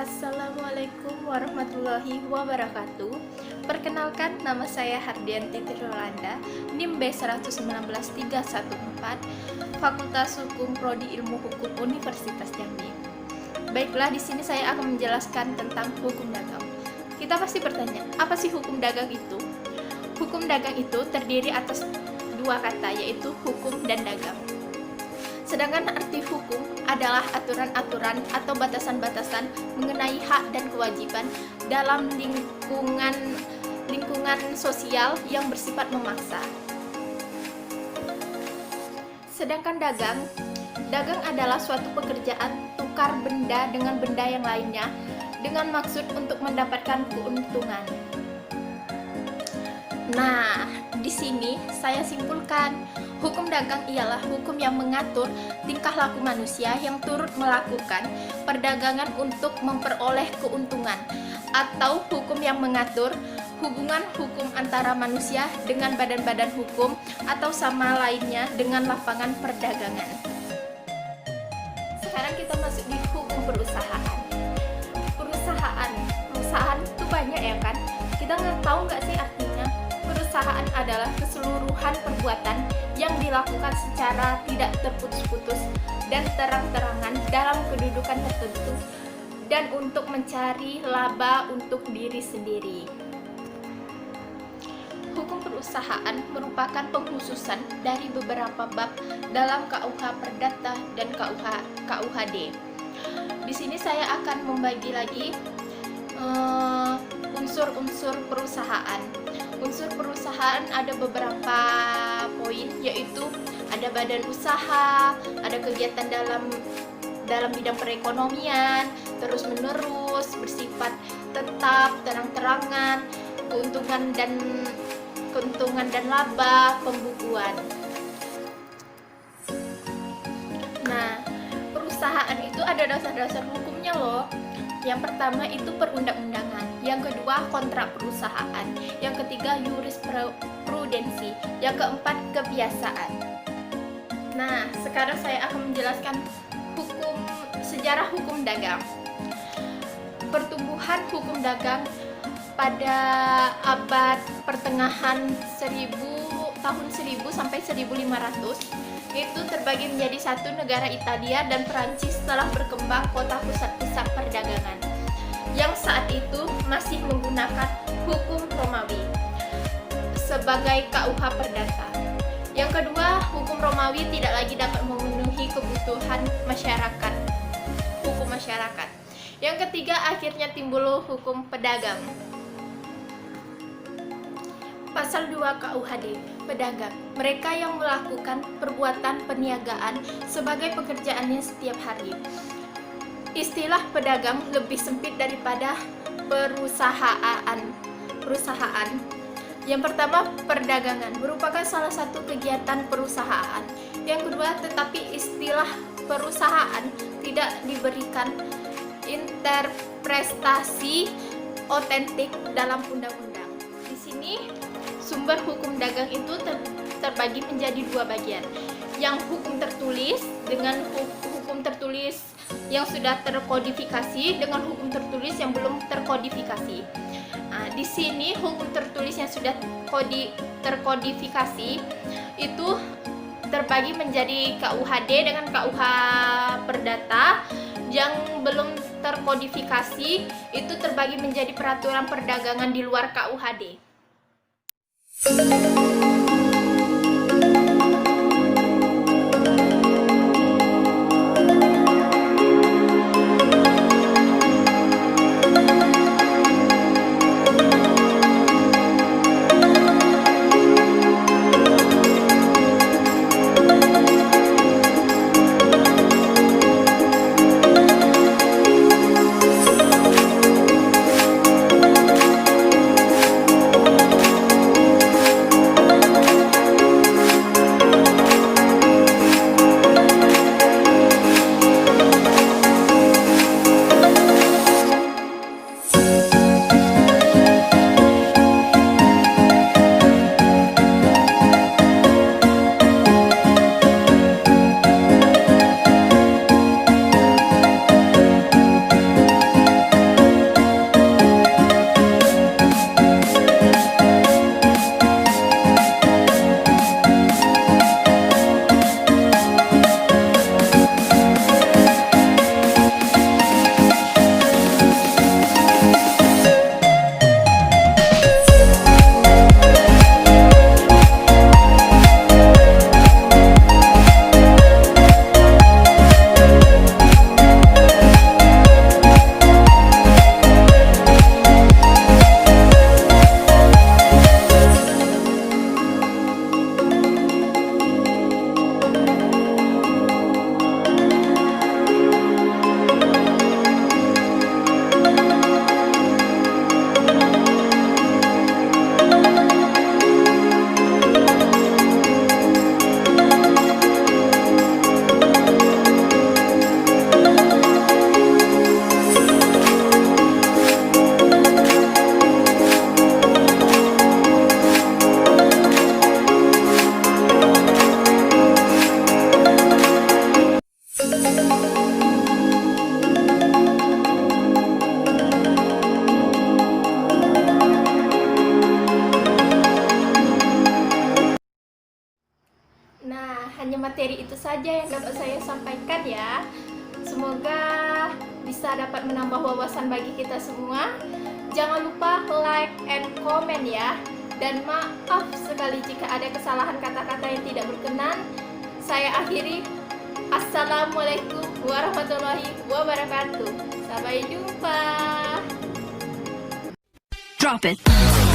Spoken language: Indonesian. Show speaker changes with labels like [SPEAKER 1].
[SPEAKER 1] Assalamualaikum warahmatullahi wabarakatuh. Perkenalkan, nama saya Hardianti Tirolanda, NIM B119314, Fakultas Hukum Prodi Ilmu Hukum Universitas Jambi. Baiklah, di sini saya akan menjelaskan tentang hukum dagang. Kita pasti bertanya, apa sih hukum dagang itu? Hukum dagang itu terdiri atas dua kata, yaitu hukum dan dagang. Sedangkan arti hukum adalah aturan-aturan atau batasan-batasan mengenai hak dan kewajiban dalam lingkungan sosial yang bersifat memaksa. Sedangkan dagang adalah suatu pekerjaan tukar benda dengan benda yang lainnya dengan maksud untuk mendapatkan keuntungan. Nah, di sini saya simpulkan, hukum dagang ialah hukum yang mengatur tingkah laku manusia yang turut melakukan perdagangan untuk memperoleh keuntungan, atau hukum yang mengatur hubungan hukum antara manusia dengan badan-badan hukum atau sama lainnya dengan lapangan perdagangan. Sekarang kita masuk di hukum perusahaan. Perusahaan itu banyak ya kan? Kita tahu nggak sih artinya? Perusahaan adalah keseluruhan perbuatan yang dilakukan secara tidak terputus-putus dan terang-terangan dalam kedudukan tertentu dan untuk mencari laba untuk diri sendiri. Hukum perusahaan merupakan pengkhususan dari beberapa bab dalam KUH Perdata dan KUHD. Di sini saya akan membagi lagi unsur-unsur perusahaan. Unsur perusahaan ada beberapa poin, yaitu ada badan usaha, ada kegiatan dalam bidang perekonomian, terus menerus, bersifat tetap, terang-terangan, keuntungan dan laba, pembukuan. Nah, perusahaan itu ada dasar-dasar hukumnya loh. Yang pertama itu perundang-undangan, yang kedua kontrak perusahaan, yang ketiga jurisprudensi, yang keempat kebiasaan. Nah, sekarang saya akan menjelaskan sejarah hukum dagang. Pertumbuhan hukum dagang pada abad pertengahan tahun 1000 sampai 1500 itu terbagi menjadi satu negara Italia dan Perancis setelah berkembang kota pusat-pusat perdagangan yang saat itu masih menggunakan hukum Romawi sebagai KUH Perdata. Yang kedua, hukum Romawi tidak lagi dapat memenuhi kebutuhan hukum masyarakat. Yang ketiga, akhirnya timbul hukum pedagang. Pasal 2 KUHD, pedagang, mereka yang melakukan perbuatan peniagaan sebagai pekerjaannya setiap hari. Istilah pedagang lebih sempit daripada perusahaan. Yang pertama, perdagangan merupakan salah satu kegiatan perusahaan. Yang kedua, tetapi istilah perusahaan tidak diberikan interpretasi otentik dalam undang-undang. Di sini sumber hukum dagang itu terbagi menjadi dua bagian. Yang hukum tertulis dengan hukum tertulis yang sudah terkodifikasi dengan hukum tertulis yang belum terkodifikasi. Nah, di sini hukum tertulis yang sudah terkodifikasi itu terbagi menjadi KUHD dengan KUH Perdata. Yang belum terkodifikasi itu terbagi menjadi peraturan perdagangan di luar KUHD. hanya materi itu saja yang dapat saya sampaikan ya. Semoga bisa dapat menambah wawasan bagi kita semua. Jangan lupa like and comment ya. Dan maaf sekali jika ada kesalahan kata-kata yang tidak berkenan. Saya akhiri. Assalamualaikum warahmatullahi wabarakatuh. Sampai jumpa.
[SPEAKER 2] Drop it.